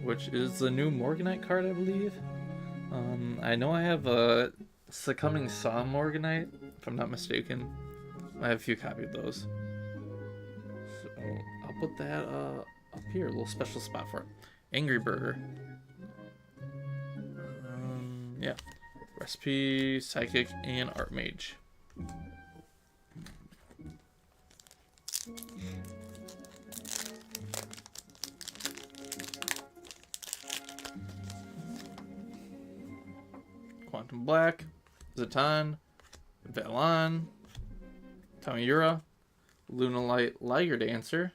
which is the new Morganite card, I believe. I know I have a Succumbing Saw Morganite, if I'm not mistaken. I have a few copies of those. So I'll put that up here, a little special spot for it. Angry Burger. Yeah. Recipe, Psychic, and Archmage. Quantum Black, Zatan, Velan, Tamayura, Lunalight Liger Dancer,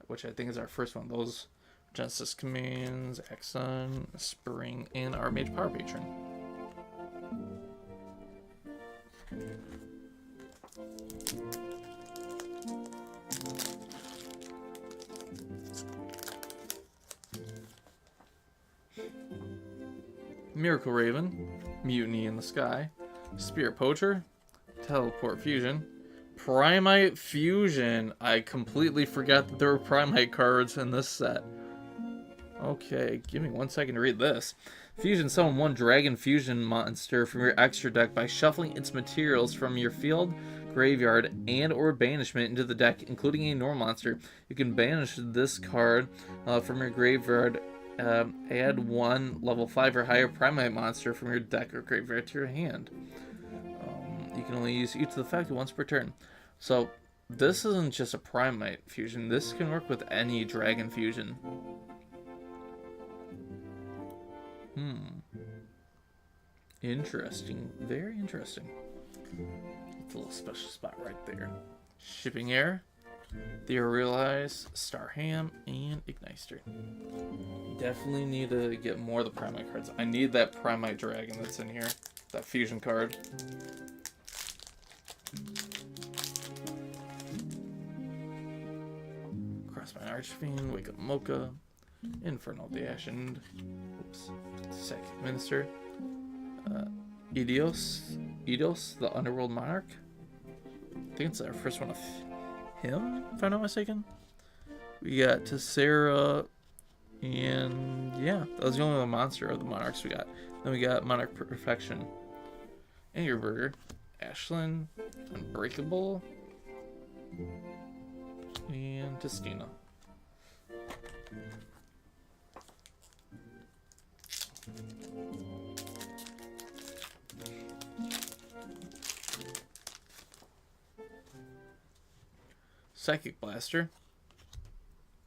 which I think is our first one of those. Genesis Commands, Axon, Spring, and Archmage Power Patron. Miracle Raven, Mutiny in the Sky, Spirit Poacher, Teleport Fusion, Primite Fusion. I completely forgot that there were Primite cards in this set. Okay, give me 1 second to read this. Fusion, summon one Dragon Fusion monster from your extra deck by shuffling its materials from your field, graveyard, and or banishment into the deck, including a normal monster. You can banish this card from your graveyard. Add one level 5 or higher Primate monster from your deck or graveyard to your hand. You can only use each of the effect once per turn. So this isn't just a Primate Fusion. This can work with any Dragon Fusion. Interesting. Very interesting. It's a little special spot right there. Shipping Air, Theorealize, Star Ham, and Igniter. Definitely need to get more of the Primite cards. I need that Primite Dragon that's in here. That fusion card. Crossmine Archfiend, Wake Up Mocha, Infernal Dash, and oops, Psychic Minister. Eidos, the Underworld Monarch. I think it's our first one of him, if I'm not mistaken. We got Tessera, and yeah, that was the only monster of the Monarchs we got. Then we got Monarch Perfection, Angerburger, Ashlyn, Unbreakable, and Testina. Psychic Blaster,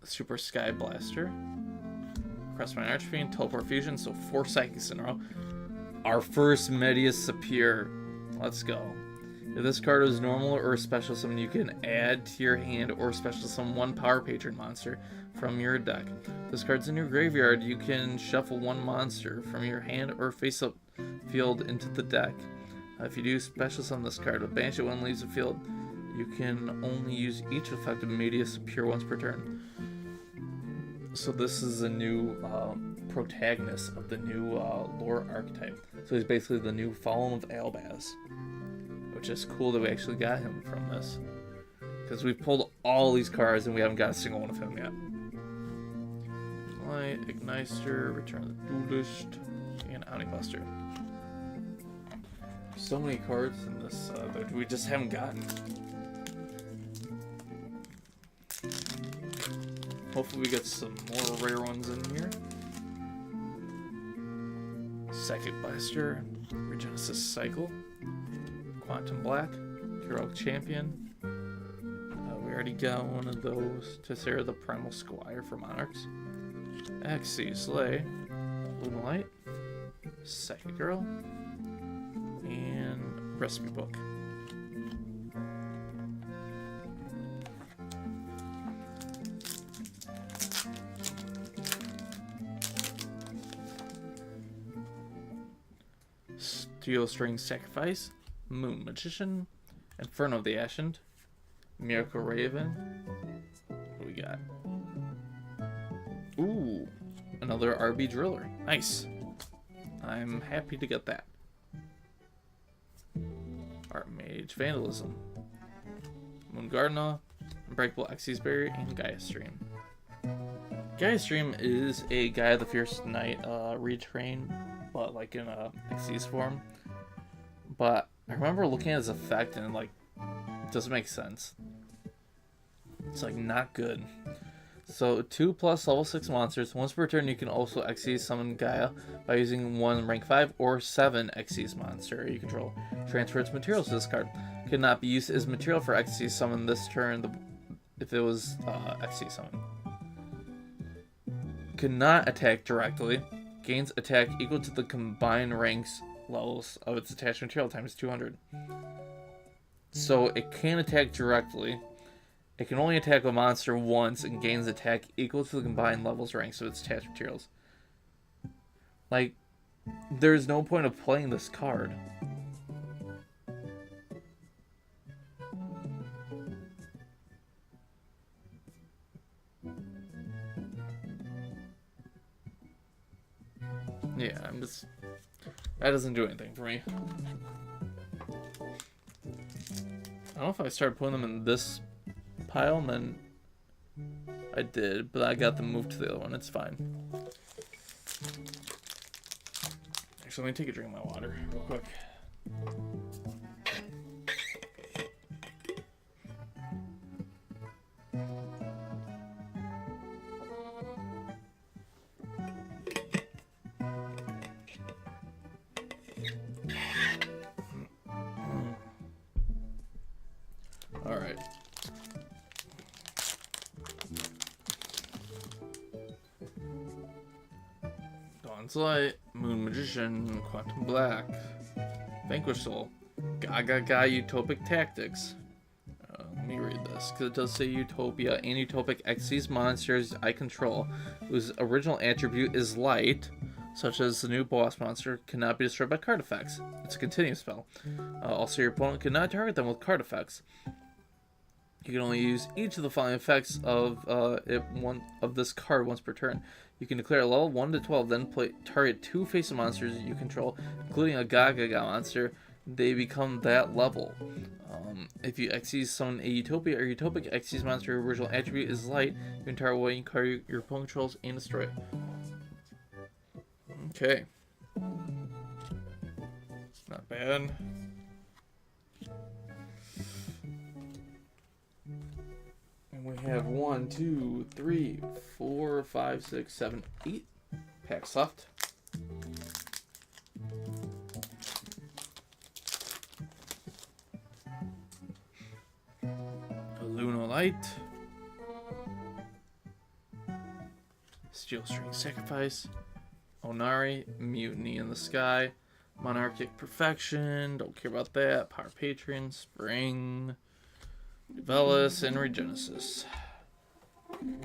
Super Sky Blaster, Crossmine Archfiend, Teleport Fusion, so 4 Psychics in a row. Our first Medius Superior. Let's go. If this card is normal or a special summon, you can add to your hand or special summon 1 Power Patron monster from your deck. If this card's in your graveyard, you can shuffle 1 monster from your hand or face-up field into the deck. If you do special summon this card, with banish it when it leaves the field, you can only use each effect of Medius Superior once per turn. So this is a new protagonist of the new lore archetype. So he's basically the new Fallen of Albaz, which is cool that we actually got him from this. Because we've pulled all these cards and we haven't got a single one of him yet. Light, Igniter, Return of the Duelist, and Omnibuster. So many cards in this that we just haven't gotten. Hopefully we get some more rare ones in here. Psychic Blaster, Regenesis Cycle, Quantum Black, Heroic Champion. We already got one of those. Tessera the Primal Squire for Monarchs. Axie Slay, Moonlight, Psychic Girl, and Recipe Book. Steel String Sacrifice, Moon Magician, Inferno of the Ascent, Miracle Raven. What do we got? Ooh, another RB Driller. Nice. I'm happy to get that. Art Mage Vandalism, Moon Gardener, Unbreakable Xyz Berry, and Gaia Stream. Gaia Stream is a Gaia the Fierce Knight retrain, but like in a Xyz form. But I remember looking at his effect and like it doesn't make sense. It's like not good. So 2+ level 6 monsters. Once per turn you can also Xyz summon Gaia by using 1 rank 5 or 7 Xyz monster you control. Transfer its materials to this card. Cannot be used as material for Xyz summon this turn if it was Xyz summon. Cannot attack directly. Gains attack equal to the combined ranks levels of its attached material times 200. So it can attack directly. It can only attack a monster once and gains attack equal to the combined levels ranks of its attached materials. Like, there's no point of playing this card. Yeah, I'm just... That doesn't do anything for me. I don't know if I started putting them in this pile and then I did, but I got them moved to the other one. It's fine. Actually, let me take a drink of my water real quick. Alright. Dawn's Light, Moon Magician, Quantum Black, Vanquish Soul, Gaga Utopic Tactics. Let me read this, because it does say Utopia and Utopic Xyz monsters I control, whose original attribute is light, such as the new boss monster, cannot be destroyed by card effects. It's a continuous spell. Also, your opponent cannot target them with card effects. You can only use each of the following effects of this card once per turn. You can declare a level 1 to 12, then target 2 face-up monsters you control, including a Gaga monster, they become that level. If you Xyz summon a Utopia or Utopic Xyz monster, your original attribute is light, you entire away and carry your opponent controls and destroy it. Okay. Not bad. And we have 1, 2, 3, 4, 5, 6, 7, 8 packs left. Light, Steel String Sacrifice, Onari, Mutiny in the Sky, Monarchic Perfection, don't care about that, Power Patron, Spring, Duelist, and Regenesis. I'm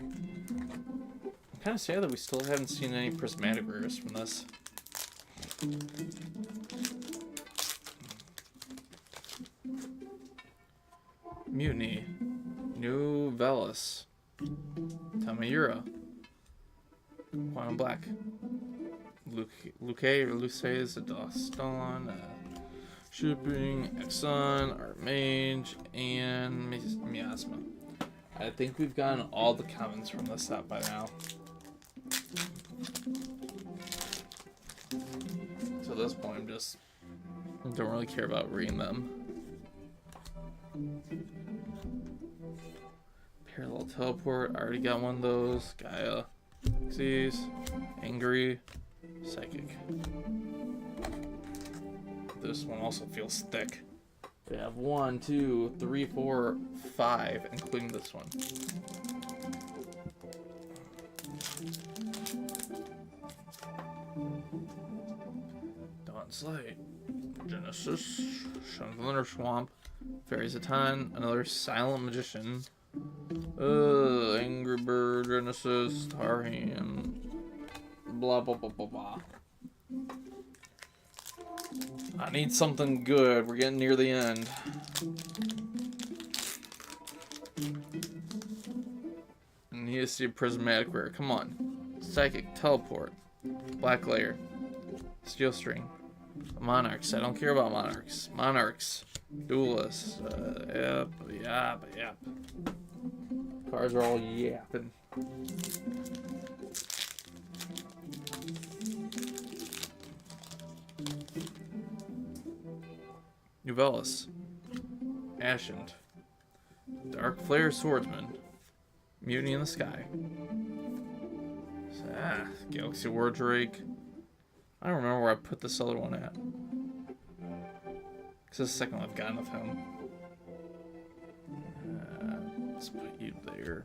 kind of sad that we still haven't seen any prismatic rares from this. Mutiny, New Velis, Tamayura, Quantum Black, Luke or Luce is a Doston, Shipping, Exxon, Archmage, and Miasma. I think we've gotten all the commons from this set by now. So at this point, I'm just don't really care about reading them. Parallel Teleport, I already got one of those. Gaia, Xyz, Angry, Psychic. This one also feels thick. We have 1, 2, 3, 4, 5, including this one. Dawn's Light, Genesis, Chandler Swamp, Fairies a Ton, another Silent Magician, Angry Bird, Genesis, Tarhan, blah blah blah blah blah. I need something good. We're getting near the end. I need to see a prismatic rare. Come on. Psychic, Teleport, Black Layer, Steel String, Monarchs. I don't care about Monarchs. Monarchs, Duelist. Yep. Cards are all yapping. Nuvelis, Ascent, Dark Flare Swordsman, Mutiny in the Sky, Galaxy War Drake. I don't remember where I put this other one at. This is the second one I've gotten of him. Let's put you there.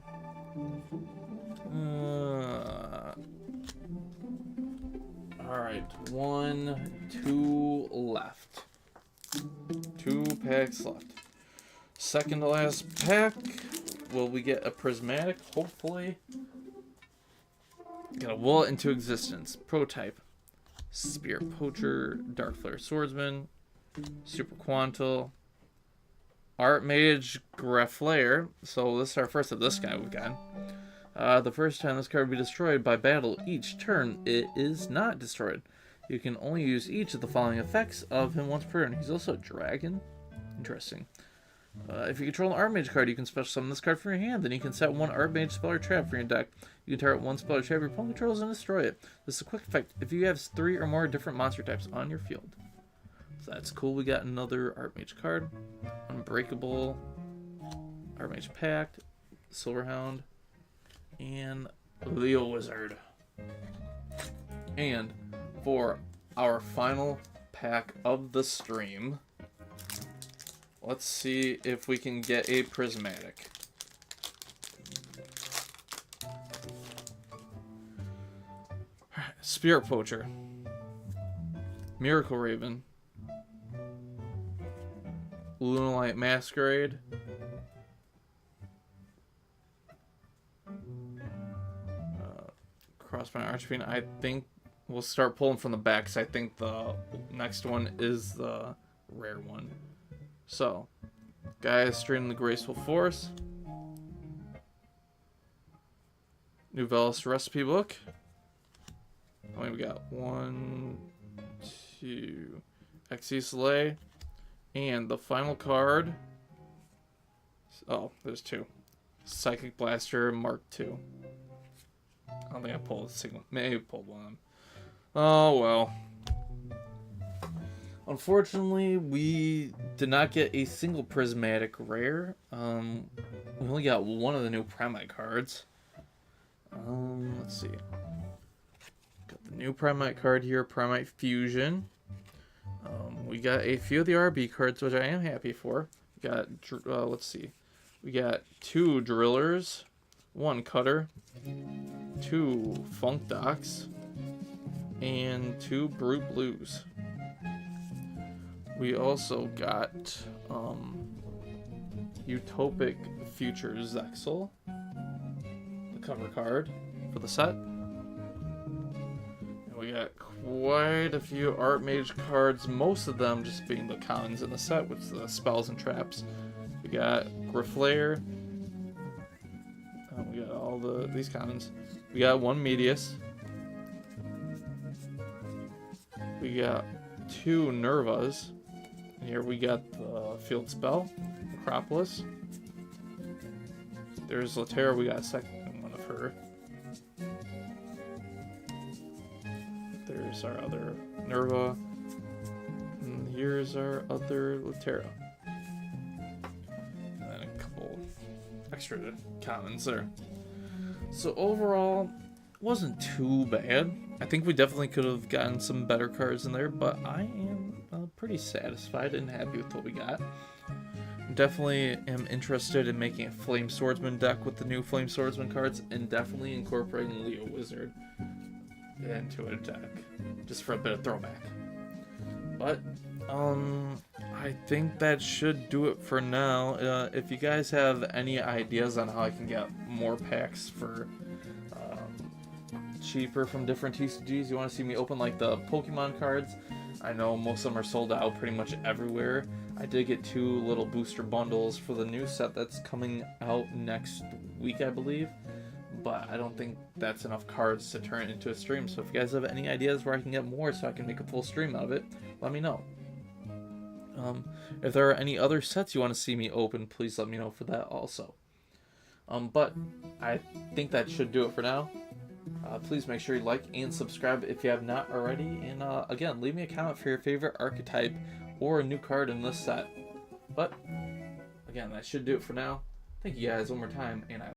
Alright, 1, 2 left. 2 packs left. Second to last pack. Will we get a prismatic? Hopefully. Got a Will It Into Existence. Prototype. Spirit Poacher. Dark Flare Swordsman. Super Quantal. Archmage Graflair. So this is our first of this guy we've got. The first time this card will be destroyed by battle each turn, it is not destroyed. You can only use each of the following effects of him once per turn. He's also a dragon. Interesting. If you control an Archmage card, you can special summon this card from your hand. Then you can set 1 Archmage spell or trap for your deck. You can target 1 spell or trap your opponent controls and destroy it. This is a quick effect if you have 3 or more different monster types on your field. So that's cool. We got another Archmage card. Unbreakable. Archmage Pact. Silverhound. And Leo Wizard. And for our final pack of the stream, let's see if we can get a prismatic. Spirit Poacher, Miracle Raven, Lunalight Masquerade, Crossbound Archfiend. I think we'll start pulling from the back because I think the next one is the rare one. So, guys, straighten the Graceful Force, Nuvelis Recipe Book. How many we got? 1, 2. Xyz Soleil, And the final card. Oh, there's two. Psychic Blaster Mark II. I don't think I pulled a single. Maybe I pulled one of them. Oh well. Unfortunately, we did not get a single prismatic rare. We only got one of the new Primite cards. Let's see. Got the new Primite card here, Primite Fusion. We got a few of the RB cards, which I am happy for. We got, let's see. We got 2 Drillers, 1 Cutter, 2 Funk Docs, and 2 Brute Blues. We also got Utopic Future Zexal, the cover card for the set. And we got quite a few Archmage cards, most of them just being the commons in the set, with the spells and traps. We got Grifflair. We got all these commons. We got 1 Medius. We got 2 Nervas. And here we got the Field Spell, Acropolis. There's Latera, we got a second one of her. There's our other Nerva. And here's our other Latera. And then a couple extra commons there. So overall, wasn't too bad. I think we definitely could have gotten some better cards in there, but I am pretty satisfied and happy with what we got. Definitely am interested in making a Flame Swordsman deck with the new Flame Swordsman cards, and definitely incorporating Leo Wizard into a deck, just for a bit of throwback. But I think that should do it for now. If you guys have any ideas on how I can get more packs for cheaper from different TCGs, you want to see me open like the Pokemon cards, I know most of them are sold out pretty much everywhere. I did get 2 little booster bundles for the new set that's coming out next week, I believe, but I don't think that's enough cards to turn it into a stream. So if you guys have any ideas where I can get more so I can make a full stream out of it, let me know. If there are any other sets you want to see me open, please let me know for that also. But I think that should do it for now. Please make sure you like and subscribe if you have not already. And again, leave me a comment for your favorite archetype or a new card in this set. But again, that should do it for now. Thank you guys one more time, and I